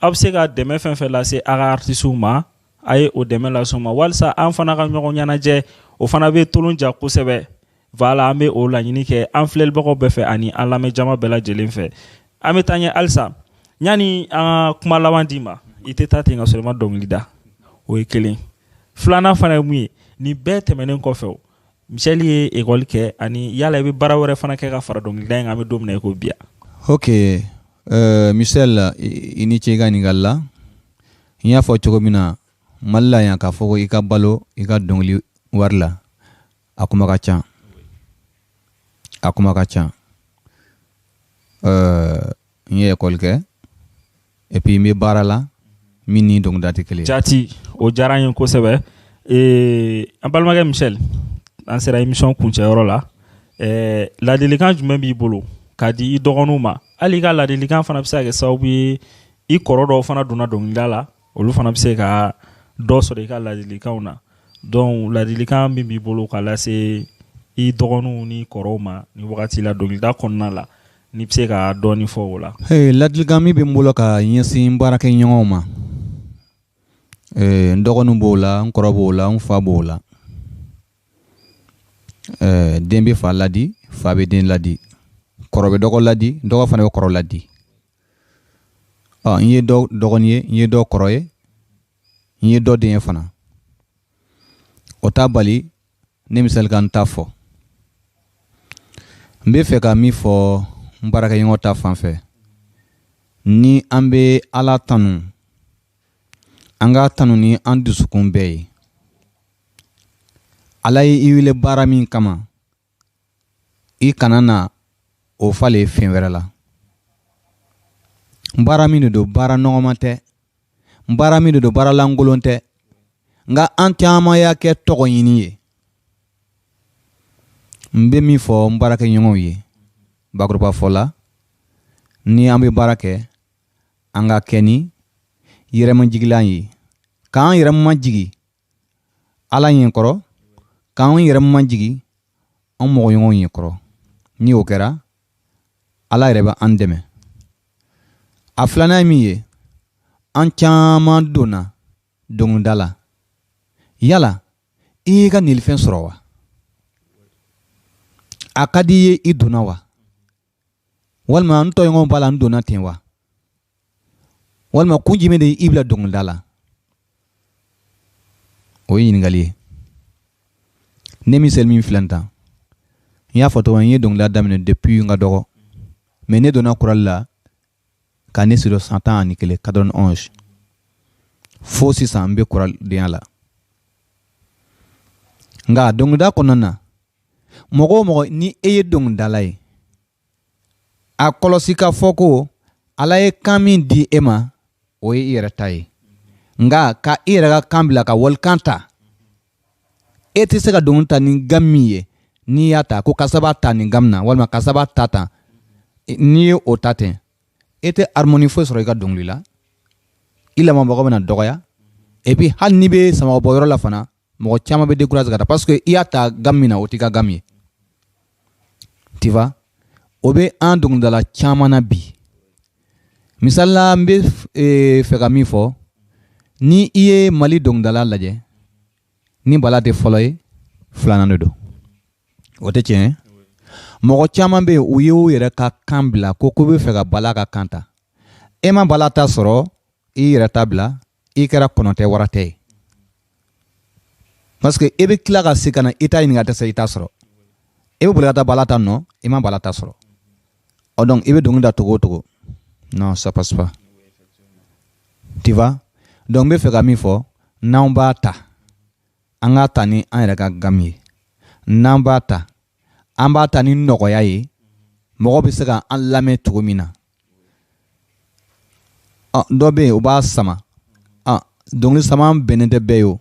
aw bɛ se ka dɛmɛ fɛn fɛn lase a ka artistes ma a ye o dɛmɛ lase u ma walasa an fana ka ɲɔgɔn ɲɛnajɛ o fana bɛ tolon ja kosɛbɛ voilà an bɛ o laɲini kɛ an filɛlibagaw bɛɛ fɛ ani an lamɛnjama bɛɛ lajɛlen fɛ an bɛ taa ɲɛ halisa yani an ka kuma laban di ma i tɛ taa ten ka sɔrɔ i ma dɔnkili da o ye kelen filanan fana ye mun ye nin bɛɛ tɛmɛnen kɔfɛ Michel ye école kɛ ani yala i bɛ baara wɛrɛ fana kɛ ka fara dɔnkili da in kan an bɛ don min na i ko bi ok Michel i ni ce i ka ɲininkali la n y'a fɔ cogo min na Mali la yan k'a fɔ ko i ka balo i ka dɔnkili wari la a kuma ka ca a kuma ka ca n ye école kɛ et puis n bɛ baara la min ni dɔnkilida tɛ kelen ye. Jati o diyara n ye kosɛbɛ an balimakɛ Michel an sera émission kuncɛyɔrɔ la ladilikan jumɛn b'i bolo k'a di i dɔgɔninw ma hali i ka ladilikan fana bɛ se ka kɛ sababu ye i kɔrɔ dɔw fana donna dɔnkilida la olu fana bɛ se ka dɔ sɔrɔ i ka ladilikanw na donc ladilikan min b'i bolo k'a lase i dɔgɔninw ni kɔrɔw ma ni wagati la dɔnkilida kɔnɔna la n'i bɛ se ka dɔɔni fɔ o la. ladilikan min bɛ n bolo ka ɲɛsin baarakɛɲɔgɔnw ma n dɔgɔninw b'o la n kɔrɔ b'o la n fa b'o la den bɛ fa ladi fa bɛ den ladi kɔrɔ bɛ dɔgɔ ladi dɔgɔ fana bɛ kɔrɔ ladi n ye dɔ dɔgɔnin ye n ye dɔ kɔrɔ ye n ye dɔ den ye fana o t'a bali ne misali ka n ta fɔ n bɛ fɛ ka min fɔ n baarakɛɲɔgɔn ta fan fɛ ni an bɛ Ala tanu an ka tanu ni an dusukun bɛɛ ye Ala ye i wele baara min kama i kana na o falen fɛn wɛrɛ la baara min de don baara nɔgɔman tɛ baara min de don baara lankolon tɛ nka an caman y'a kɛ tɔgɔ ɲini ye n bɛ min fɔ n baarakɛɲɔgɔnw ye bakuruba fɔ la ni an bɛ baara kɛ an ka kɛ ni yɛrɛmajigilan ye k'an yɛrɛmajigi Ala ɲɛ kɔrɔ k'an yɛrɛmajigi an mɔgɔɲɔgɔnw ɲɛ kɔrɔ ni o kɛra Ala yɛrɛ bɛ an dɛmɛ a filanan ye min ye an caman donna dɔnkilida la yala i y'i ka nilifɛn sɔrɔ wa a ka di i ye i donna wa walima n tɔɲɔgɔnw b'a la n donna ten wa walima kun jumɛn de i bila dɔnkilida la o ye ɲininkali ye ne min seli min filɛ nin tan n y'a fɔ tɔgɔ n ye dɔnkilida daminɛ depuis n ka dɔgɔ mais ne donna kurali la ka ne siri 111 91 fo sisan n bɛ kuralidenya la nka dɔnkilida kɔnɔna na mɔgɔ o mɔgɔ ni e ye dɔnkilidala ye a kɔlɔsi ka fɔ ko Ala ye kan min di e ma o ye i yɛrɛ ta ye nka ka i yɛrɛ ka kan bila ka walikan ta e tɛ se ka dɔnkili ta ni gan min ye n'i y'a ta ko karisa b'a ta nin gan min na walima karisa b'a ta tan n'i ye o ta ten e tɛ harmonie foyi sɔrɔ i ka dɔnkili la i lamɛnbagaw bɛna dɔgɔya et puis hali n'i bɛ samagabɔyɔrɔ la fana mɔgɔ caman bɛ décourager ka taa parce que i y'a ta gan min na o t'i ka gan ye tu vois o bɛ an dɔnkilidala caman na bi misali la n bɛ fɛ ka min fɔ ni i ye Mali dɔnkilidala lajɛ ni Bala tɛ fɔlɔ ye filanan de don o tɛ tiɲɛ mɔgɔ caman bɛ u ye u yɛrɛ ka kan bila ko bɛ fɛ ka bala ka kan ta e ma bala ta sɔrɔ i yɛrɛ ta bila i kɛra kɔnɔtɛ wara tɛ ye parce que e bɛ tila ka se ka na i ta ɲininka tɛ se i ta sɔrɔ e bɛ boli ka taa bala ta nɔ i ma bala ta sɔrɔ ɔ donc i bɛ dɔnkili da togo o togo non ça passe pas tu vois donc n bɛ fɛ ka min fɔ n'anw b'a ta an k'a ta ni an yɛrɛ ka gamu ye n'an b'a ta an b'a ta ni nɔgɔya ye mɔgɔ bɛ se ka an lamɛn cogo min na dɔ bɛ yen u b'a sama dɔnkili sama bɛnnen tɛ bɛɛ ye o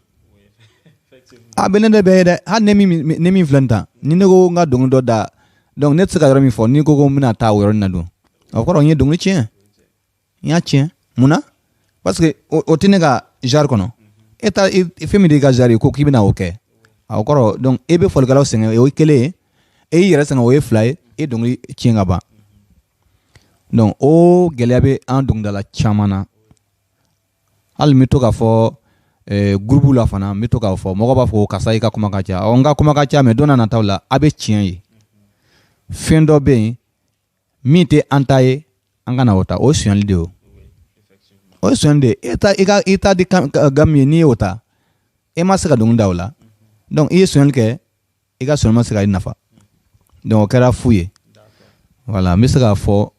a bɛnnen tɛ bɛɛ ye dɛ hali ne min filɛ nin ta ni ne ko n ka dɔnkili dɔ da donc ne tɛ se ka yɔrɔ min fɔ n'i ko ko n bɛna taa o yɔrɔnin na dun o kɔrɔ n ye dɔnkili tiɲɛ n y'a tiɲɛ mun na parce que o tɛ ne ka genre kɔnɔ e ta fɛn min de ka genre ye ko k'i bɛna o kɛ o kɔrɔ donc e bɛ fɔlikɛlaw sɛgɛn o ye kelen ye e y'i yɛrɛ sɛgɛn o ye fila ye e dɔnkili tiɲɛ ka ban donc o gɛlɛya bɛ an dɔnkilidala caman na hali n bɛ to k'a fɔ groupe la fana n bɛ to k'a fɔ mɔgɔ b'a fɔ karisa i ka kuma ka ca n ka kuma ka ca mais don n'a nataw la a bɛ tiɲɛ ye fɛn dɔ bɛ yen min tɛ an ta ye an ka na o ta o ye sonyali de ye o ye sonyali de ye i ta di gamu ye n'i y'o ta e ma se ka dɔnkili da o la donc i ye sonyali kɛ i ka sonyali ma se ka i nafa donc o kɛra fu ye voilà n bɛ se k'a fɔ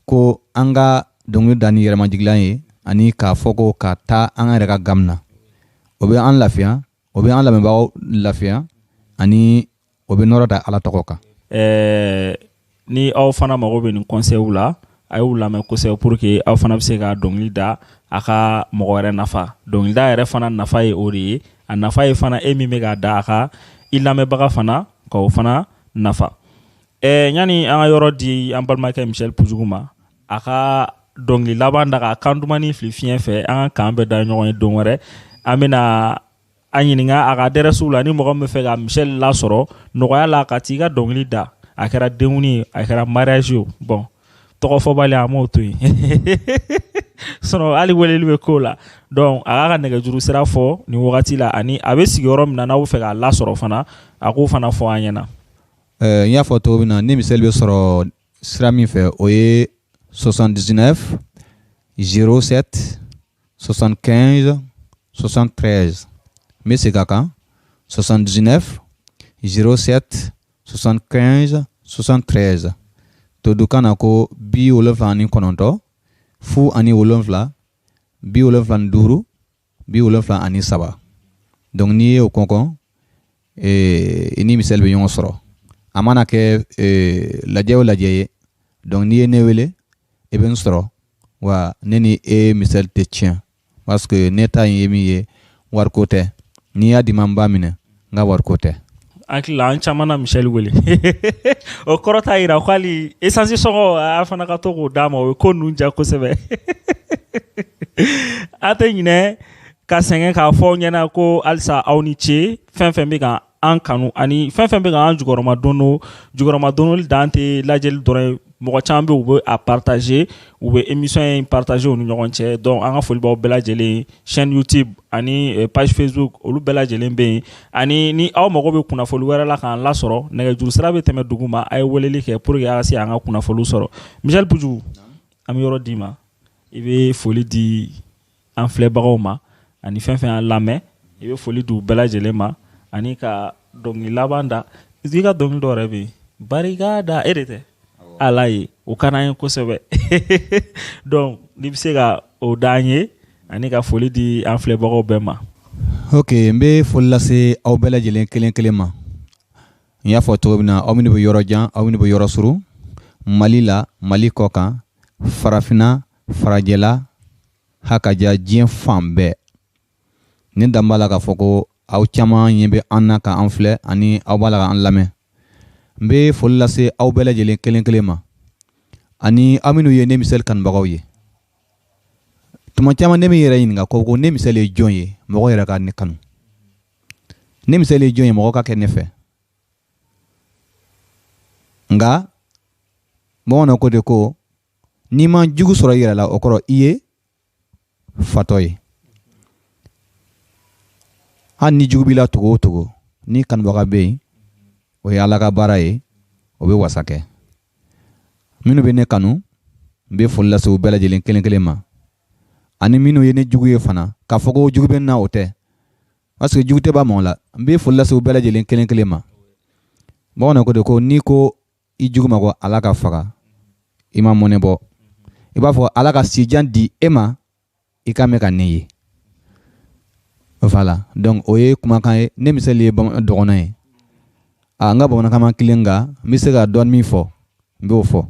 ko an ka dɔnkili da ni yɛrɛmajigilan ye ani k'a fɔ ko ka taa an yɛrɛ ka gamu na o bɛ an lafiya o bɛ an lamɛnbagaw lafiya ani o bɛ nɔrɔ da ala tɔgɔ kan ni aw fana mago bɛ nin conseil la a y'u lamɛn kosɛbɛ pour que aw fana bɛ se ka dɔnkili da a ka mɔgɔ wɛrɛ nafa dɔnkilida yɛrɛ fana nafa ye o de ye a nafa ye fana e min bɛ k'a da a ka i lamɛnbaga fana ka o fana nafa yanni an ka yɔrɔ di an balimakɛ Michel Pujugu ma a ka dɔnkili laban da ka kan dumani fili fiɲɛ fɛ an ka kan bɛ da ɲɔgɔn ye don wɛrɛ an bɛna a ɲininka a ka adresse la ni mɔgɔ min bɛ fɛ ka Michel lasɔrɔ nɔgɔya la ka t'i ka dɔnkili da a kɛra denkundi a kɛra mariage ye bon tɔgɔ fɔbali a m'o to yen sinon hali weleli bɛ k'o la donc a k'a ka nɛgɛjuru sira fɔ nin wagati la ani a bɛ sigi yɔrɔ min na n'aw bɛ fɛ k'a lasɔrɔ fana a k'o fana fɔ an ɲɛna. n y'a fɔ cogo min na ni Michel bɛ sɔrɔ sira min fɛ o ye 79 07 75 73 n bɛ segin a kan 79 07 75 73 todukan na ko 79 fu ani 7 75 73 donc n'i ye o kɔnkɔn i ni Michel bɛ ɲɔgɔn sɔrɔ a mana kɛ lajɛ o lajɛ ye donc n'i ye ne wele i bɛ n sɔrɔ wa ne ni e Michel tɛ tiɲɛ parce que ne ta ye min ye wariko tɛ n'i y'a di ma n b'a minɛ n ka wariko tɛ. Hakili an caman na Michel wele o kɔrɔ t'a yira ko hali essence sɔngɔ a fana ka to k'o d'a ma o ye ko ninnu diya kosɛbɛ a tɛ ɲinɛ ka sɛgɛn k'a fɔ ɲɛna ko halisa aw ni ce fɛn fɛn bɛ ka an kanu ani fɛn fɛn bɛ ka an jukɔrɔma donnoli dan tɛ lajɛli dɔrɔn ye mɔgɔ caman bɛ u bɛ a partager u bɛ émission in partager u ni ɲɔgɔn cɛ donc an ka foli b'aw bɛɛ lajɛlen chaîne YouTube ani page Facebook olu bɛɛ lajɛlen bɛ yen ani ni aw mago bɛ kunnafoni wɛrɛ la k'an lasɔrɔ nɛgɛjuru sira bɛ tɛmɛ dugu ma a ye weleli kɛ pour que a ka se an ka kunnafoniw sɔrɔ Michel Pujugu an bɛ yɔrɔ d'i ma i bɛ foli di an filɛbagaw ma ani fɛn fɛn y'an lamɛn i bɛ foli di u bɛɛ lajɛlen ma ani ka dɔnkili laban da i ka dɔnkili dɔ yɛrɛ bɛ yen barika da e de tɛ ala ye o ka d'an ye kosɛbɛ donc n'i bɛ se ka o d'an ye ani ka foli di an filɛbagaw bɛɛ ma. ok n bɛ foli lase aw bɛɛ lajɛlen kelen kelen ma n y'a fɔ cogo min na aw minnu bɛ yɔrɔ jan aw minnu bɛ yɔrɔ suru Mali la Mali kɔ kan farafinna farajɛla hakaja diɲɛ fan bɛɛ ne dan b'a la k'a fɔ ko aw caman ɲɛ bɛ an na k'an filɛ ani aw b'a la k'an lamɛn n bɛ foli lase aw bɛɛ lajɛlen kelen kelen ma ani aw minnu ye ne Michel kanubagaw ye tuma caman ne bɛ yɛrɛ ɲininka ko ne Michel ye jɔn ye mɔgɔ yɛrɛ ka ne kanu ne Michel ye jɔn ye mɔgɔ ka kɛ ne fɛ nka bamananw ko de ko n'i ma jugu sɔrɔ i yɛrɛ la o kɔrɔ i ye fatɔ ye hali ni jugu b'i la togo o togo ni kanubaga bɛ yen o ye Ala ka baara ye o bɛ wasa kɛ minnu bɛ ne kanu n bɛ foli lase u bɛɛ lajɛlen kelen kelen ma ani minnu ye ne jugu ye fana k'a fɔ ko jugu bɛ n na o tɛ parce que jugu tɛ ban mɔgɔ la n bɛ foli lase u bɛɛ lajɛlen kelen kelen ma bamananw ko de ko n'i ko i jugu ma ko Ala ka faga i ma mɔnɛ bɔ i b'a fɔ Ala ka sijan di e ma i ka mɛn ka ne ye voilà donc o ye kumakan ye ne misali ye dɔgɔnɔ ye n ka bamanankan ma kelen nka n bɛ se ka dɔɔni min fɔ n b'o fɔ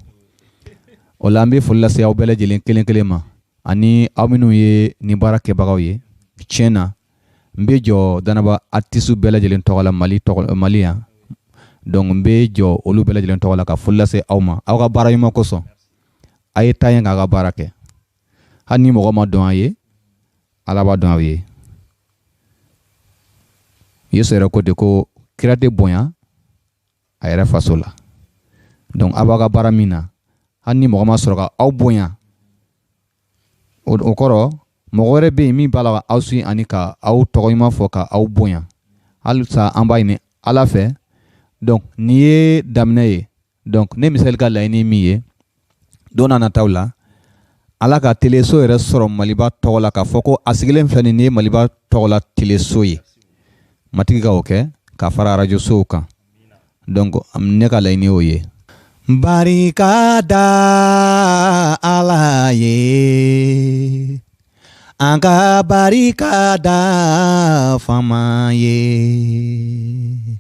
o la n bɛ foli lase aw bɛɛ lajɛlen kelen kelen ma ani aw minnu ye nin baara kɛbagaw ye tiɲɛ na n bɛ jɔ Danaba artiste bɛɛ lajɛlen tɔgɔ la Mali yan donc n bɛ jɔ olu bɛɛ lajɛlen tɔgɔ la ka foli lase aw ma aw ka baara ɲuman kosɔn a ye taa yen k'a ka baara kɛ hali ni mɔgɔ ma dɔn a ye Ala b'a dɔn aw ye Yesu yɛrɛ ko de ko kira tɛ bonya a yɛrɛ faso la donc aw b'a ka baara min na hali ni mɔgɔ ma sɔrɔ ka aw bonya o kɔrɔ mɔgɔ wɛrɛ bɛ yen min b'a la ka aw suit ani ka aw tɔgɔ ɲuman fɔ ka aw bonya halisa an b'a ɲini Ala fɛ donc nin ye daminɛ ye donc ne misali ka laɲini min ye don n'a nataw la Ala ka teleso yɛrɛ sɔrɔ Maliba tɔgɔ la k'a fɔ ko a sigilen filɛ nin ye Maliba tɔgɔ la teleso ye matigi ka o kɛ ka fara radio sow kan donc ne ka laɲini y'o ye barika da Ala ye an ka barika da Fama ye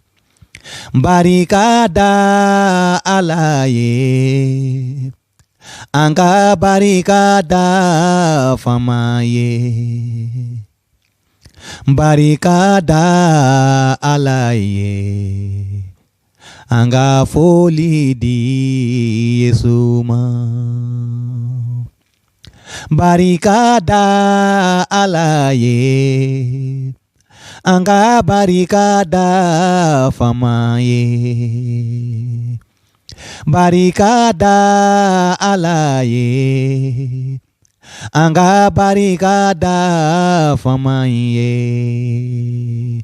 barika da Ala ye an ka barika da Fama ye barika da Ala ye an ka foli di Yesu ma barika da Ala ye an ka barika da Fama ye barika da Ala ye an ka barika da Fama ye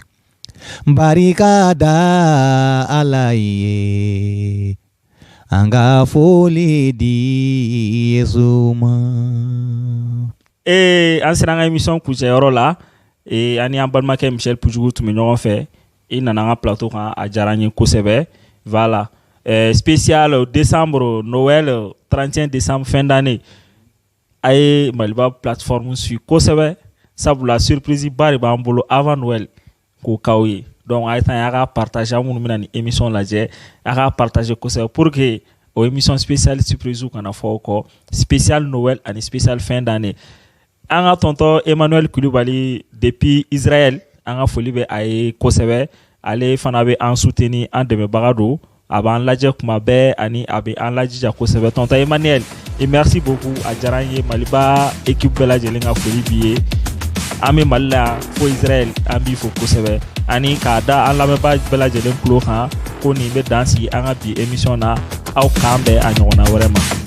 barika da Ala ye an ka foli di Yesu ma. An sera an ka émission kuncɛyɔrɔ la ani an balimakɛ Michel Pujugu tun bɛ ɲɔgɔn fɛ i nana an ka plateau kan a diyara n ye kosɛbɛ voilà spécial décembre Noël 31 décembre fin d'année a ye Maliba plateforme suit kosɛbɛ sabula surprise ba de b'an bolo avant Noël k'o k'aw ye donc a ye tan a ka partager minnu bɛna ni émission lajɛ a ka partager kosɛbɛ pour que o émission spéciale surprise kana fɔ kɔ spécial Noël ani spécial fin d'année an ka tonton Emmanuel Kulibali depuis Israël an ka foli bɛ a ye kosɛbɛ ale fana bɛ an soutenir an dɛmɛbaga don a b'an lajɛ kuma bɛɛ ani a bɛ an lajija kosɛbɛ tonton Emmanuel et merci beaucoup a diyara n ye Maliba équipe bɛɛ lajɛlen ka foli b'i ye an bɛ Mali la fo Israël an b'i fo kosɛbɛ ani k'a da an lamɛnbaa bɛɛ lajɛlen tulo kan ko nin bɛ dan sigi an ka bi émission na aw k'an bɛn a ɲɔgɔnna wɛrɛ ma.